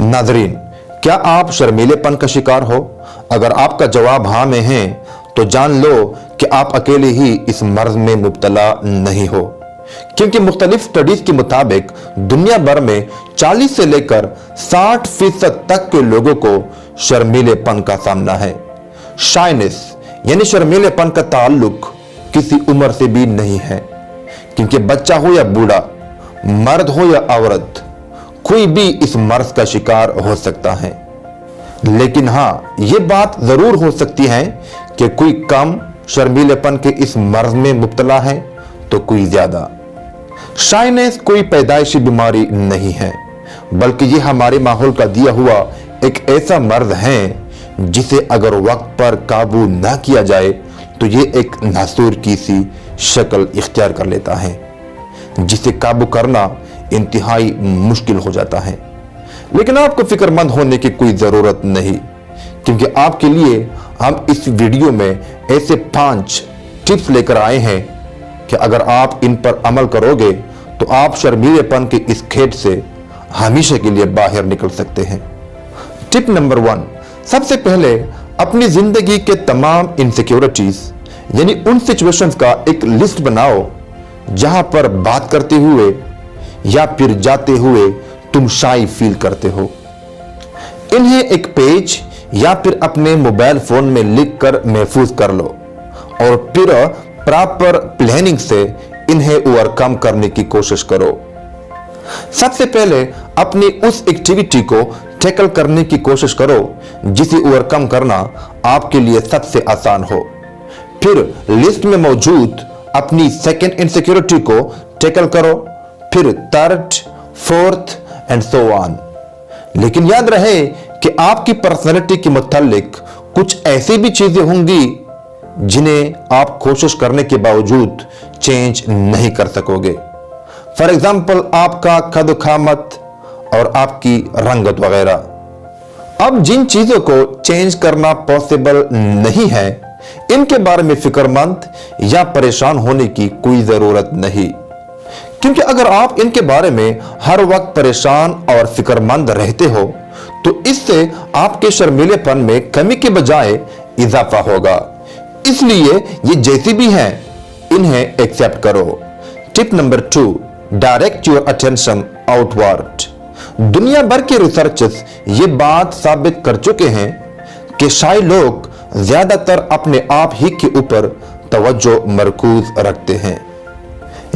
नाज़रीन, क्या आप शर्मीलेपन का शिकार हो? अगर आपका जवाब हाँ में है तो जान लो कि आप अकेले ही इस मर्ज में मुब्तला नहीं हो, क्योंकि मुख्तलिफ स्टडीज के मुताबिक दुनिया भर में 40 से लेकर 60% तक के लोगों को शर्मीलेपन का सामना है। शाइनेस यानी शर्मीलेपन का ताल्लुक किसी उम्र से भी नहीं है, क्योंकि बच्चा हो या बूढ़ा, मर्द हो या औरत, कोई भी इस मर्ज का शिकार हो सकता है। लेकिन हाँ, ये बात जरूर हो सकती है कि कोई कम शर्मीलेपन के इस मर्ज में मुब्तला है तो कोई ज्यादा। शाइनेस कोई पैदाइशी बीमारी नहीं है, बल्कि ये हमारे माहौल का दिया हुआ एक ऐसा मर्ज है जिसे अगर वक्त पर काबू ना किया जाए तो ये एक नासूर की सी शक्ल इख्तियार कर लेता है, जिसे काबू करना इंतहाई मुश्किल हो जाता है। लेकिन आपको फिक्रमंद होने की कोई जरूरत नहीं, क्योंकि आपके लिए हम इस वीडियो में ऐसे 5 टिप्स लेकर आए हैं कि अगर आप इन पर अमल करोगे तो आप शर्मीलेपन के इस खेत से हमेशा के लिए बाहर निकल सकते हैं। टिप नंबर 1, सबसे पहले अपनी जिंदगी के तमाम इनसिक्योरिटीज यानी उन सिचुएशंस का एक लिस्ट बनाओ जहां पर बात करते हुए या फिर जाते हुए तुम शाई फील करते हो। इन्हें एक पेज या फिर अपने मोबाइल फोन में लिख कर महफूज कर लो और फिर प्रॉपर प्लानिंग से इन्हें ओवरकम करने की कोशिश करो। सबसे पहले अपनी उस एक्टिविटी को टैकल करने की कोशिश करो जिसे ओवरकम करना आपके लिए सबसे आसान हो। फिर लिस्ट में मौजूद अपनी सेकंड इनसिक्योरिटी को टैकल करो, फिर third, fourth and so on. लेकिन याद रहे कि आपकी पर्सनैलिटी के मुतालिक कुछ ऐसी भी चीजें होंगी जिन्हें आप कोशिश करने के बावजूद चेंज नहीं कर सकोगे। फॉर एग्जाम्पल, आपका कद खामत और आपकी रंगत वगैरह। अब जिन चीजों को चेंज करना पॉसिबल नहीं है, इनके बारे में फिक्रमंद या परेशान होने की कोई जरूरत नहीं, क्योंकि अगर आप इनके बारे में हर वक्त परेशान और फिक्रमंद रहते हो तो इससे आपके शर्मीलेपन में कमी के बजाय इजाफा होगा। इसलिए ये जैसी भी हैं, इन्हें एक्सेप्ट करो। Tip number 2, direct your attention outward. दुनिया भर के रिसर्चर्स ये बात साबित कर चुके हैं कि शाय लोग ज्यादातर अपने आप ही के ऊपर तवज्जो मरकूज रखते हैं।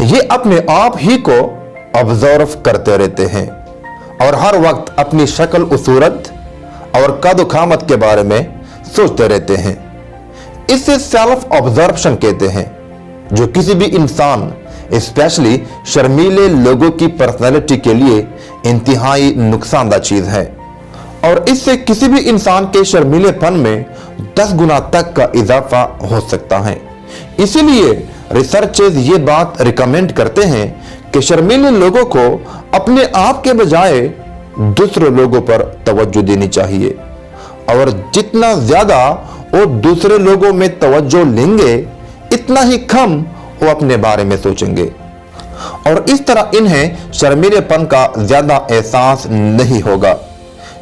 ये अपने आप ही को ऑब्जर्व करते रहते हैं और हर वक्त अपनी शक्ल और सूरत और कद खामत के बारे में सोचते रहते हैं। इसे सेल्फ ऑब्जर्वेशन कहते हैं, जो किसी भी इंसान, स्पेशली शर्मीले लोगों की पर्सनैलिटी के लिए इंतहाई नुकसानदा चीज है और इससे किसी भी इंसान के शर्मीलेपन में 10 गुना तक का इजाफा हो सकता है। इसीलिए रिसर्चर्स ये बात रिकमेंड करते हैं कि शर्मीले लोगों को अपने आप के बजाय दूसरे लोगों पर तवज्जो देनी चाहिए, और जितना ज्यादा वो दूसरे लोगों में तवज्जो लेंगे इतना ही कम वो अपने बारे में सोचेंगे, और इस तरह इन्हें शर्मीलेपन का ज्यादा एहसास नहीं होगा।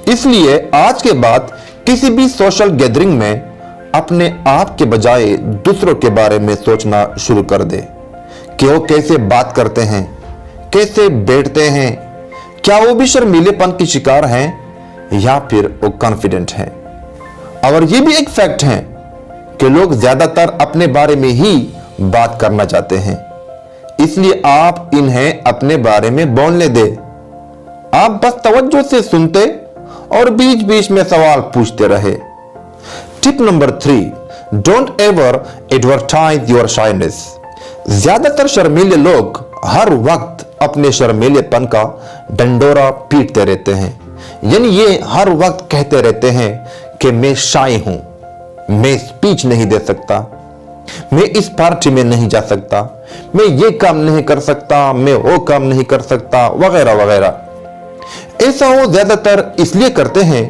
इसलिए आज के बाद किसी भी सोशल गैदरिंग में अपने आप के बजाय दूसरों के बारे में सोचना शुरू कर दे कि वो कैसे बात करते हैं, कैसे बैठते हैं, क्या वो भी शर्मीलेपन की शिकार हैं या फिर वो कॉन्फिडेंट हैं। और ये भी एक फैक्ट है कि लोग ज्यादातर अपने बारे में ही बात करना चाहते हैं, इसलिए आप इन्हें अपने बारे में बोलने दे। आप बस तवज्जो से सुनते और बीच बीच में सवाल पूछते रहे। Tip number 3, don't ever advertise your shyness. ज्यादातर शर्मीले लोग हर वक्त अपने शर्मीलेपन का डंडोरा पीटते रहते हैं, यानी ये हर वक्त कहते रहते हैं कि मैं शाय हूं, मैं स्पीच नहीं दे सकता, मैं इस पार्टी में नहीं जा सकता, मैं ये काम नहीं कर सकता, मैं वो काम नहीं कर सकता, वगैरह वगैरह। ऐसा वो ज्यादातर इसलिए करते हैं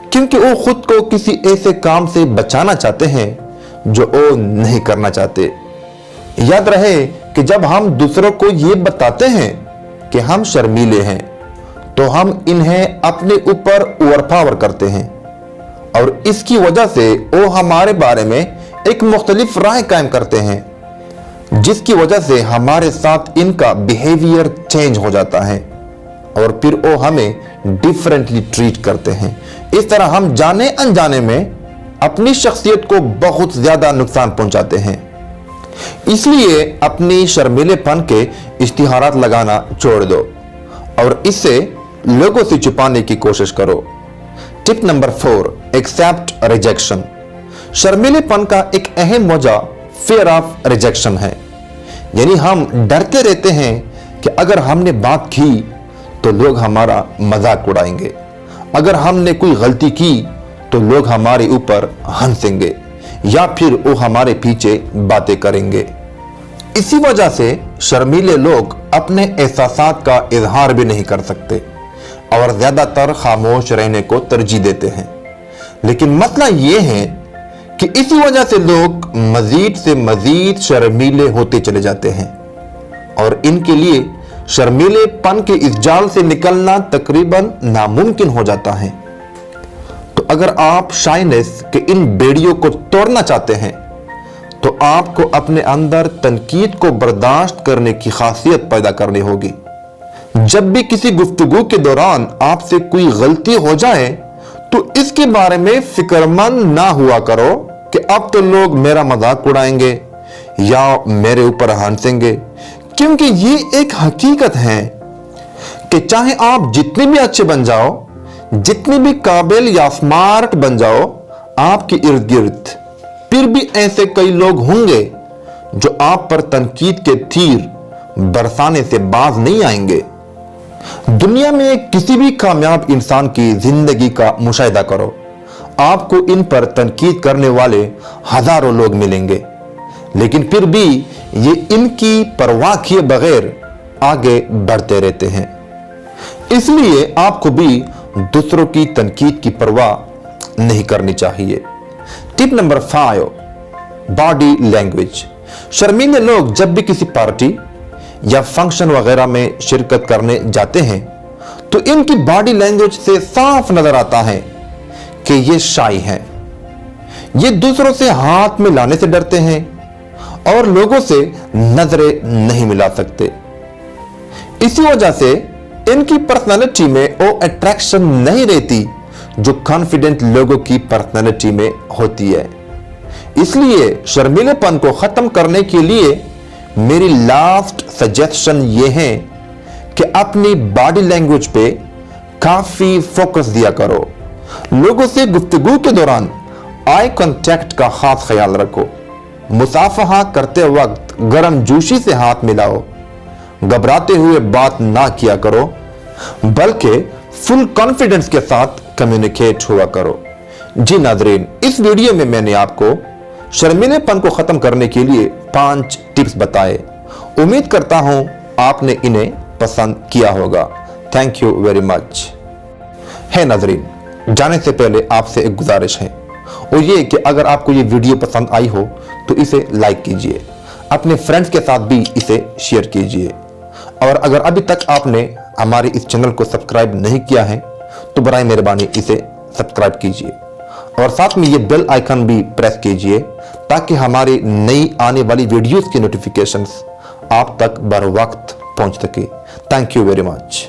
क्योंकि वो खुद को किसी ऐसे काम से बचाना चाहते हैं जो वो नहीं करना चाहते। याद रहे कि जब हम दूसरों को ये बताते हैं कि हम शर्मीले हैं तो हम इन्हें अपने ऊपर ओवरपावर करते हैं और इसकी वजह से वो हमारे बारे में एक मुख्तलिफ राय कायम करते हैं, जिसकी वजह से हमारे साथ इनका बिहेवियर चेंज हो जाता है और फिर वो हमें डिफरेंटली ट्रीट करते हैं। इस तरह हम जाने अनजाने में अपनी शख्सियत को बहुत ज्यादा नुकसान पहुंचाते हैं। इसलिए अपनी शर्मीलेपन के इश्तिहारात लगाना छोड़ दो और इससे लोगों से छुपाने की कोशिश करो। Tip number 4, accept rejection. शर्मीलेपन का एक अहम वजह फियर ऑफ रिजेक्शन है, यानी हम डरते रहते हैं कि अगर हमने बात की तो लोग हमारा मजाक उड़ाएंगे, अगर हमने कोई गलती की तो लोग हमारे ऊपर हंसेंगे या फिर वो हमारे पीछे बातें करेंगे। इसी वजह से शर्मीले लोग अपने एहसासात का इजहार भी नहीं कर सकते और ज्यादातर खामोश रहने को तरजीह देते हैं। लेकिन मसला ये है कि इसी वजह से लोग मजीद से मजीद शर्मीले होते चले जाते हैं और इनके लिए शर्मीलेपन के इस जाल से निकलना तकरीबन नामुमकिन हो जाता है। तो अगर आप शाइनेस के इन बेड़ियों को तोड़ना चाहते हैं तो आपको अपने अंदर तनकीद को बर्दाश्त करने की खासियत पैदा करनी होगी। जब भी किसी गुफ्तगू के दौरान आपसे कोई गलती हो जाए तो इसके बारे में फिक्रमंद ना हुआ करो कि अब तो लोग मेरा मजाक उड़ाएंगे या मेरे ऊपर हंसेंगे, क्योंकि ये एक हकीकत है कि चाहे आप जितने भी अच्छे बन जाओ, जितने भी काबिल या स्मार्ट बन जाओ, आपके इर्द गिर्द फिर भी ऐसे कई लोग होंगे जो आप पर तनकीद के तीर बरसाने से बाज नहीं आएंगे। दुनिया में किसी भी कामयाब इंसान की जिंदगी का मुशाहिदा करो, आपको इन पर तनकीद करने वाले हजारों लोग मिलेंगे, लेकिन फिर भी ये इनकी परवाह किए बगैर आगे बढ़ते रहते हैं। इसलिए आपको भी दूसरों की तनकीद की परवाह नहीं करनी चाहिए। Tip number 5, body language. शर्मीले लोग जब भी किसी पार्टी या फंक्शन वगैरह में शिरकत करने जाते हैं तो इनकी बॉडी लैंग्वेज से साफ नजर आता है कि ये शाई हैं। ये दूसरों से हाथ मिलाने से डरते हैं और लोगों से नजरें नहीं मिला सकते। इसी वजह से इनकी पर्सनालिटी में वो अट्रैक्शन नहीं रहती जो कॉन्फिडेंट लोगों की पर्सनालिटी में होती है। इसलिए शर्मीलेपन को खत्म करने के लिए मेरी लास्ट सजेशन ये है कि अपनी बॉडी लैंग्वेज पे काफी फोकस दिया करो। लोगों से गुफ्तगू के दौरान आई कांटेक्ट का खास ख्याल रखो। मुसाफहा करते वक्त गर्म जोशी से हाथ मिलाओ। घबराते हुए बात ना किया करो, बल्कि फुल कॉन्फिडेंस के साथ कम्युनिकेट हुआ करो। जी नाज़रीन, इस वीडियो में मैंने आपको शर्मीलेपन को खत्म करने के लिए 5 टिप्स बताए। उम्मीद करता हूं आपने इन्हें पसंद किया होगा। Thank you very much. है नाज़रीन, जाने से पहले आपसे एक गुजारिश है, और ये कि अगर आपको ये वीडियो पसंद आई हो तो इसे लाइक कीजिए, अपने फ्रेंड्स के साथ भी इसे शेयर कीजिए, और अगर अभी तक आपने हमारे इस चैनल को सब्सक्राइब नहीं किया है तो बराए मेहरबानी इसे सब्सक्राइब कीजिए और साथ में ये बेल आइकन भी प्रेस कीजिए ताकि हमारी नई आने वाली वीडियोस की नोटिफिकेशंस आप तक बर वक्त पहुंच सके। Thank you very much.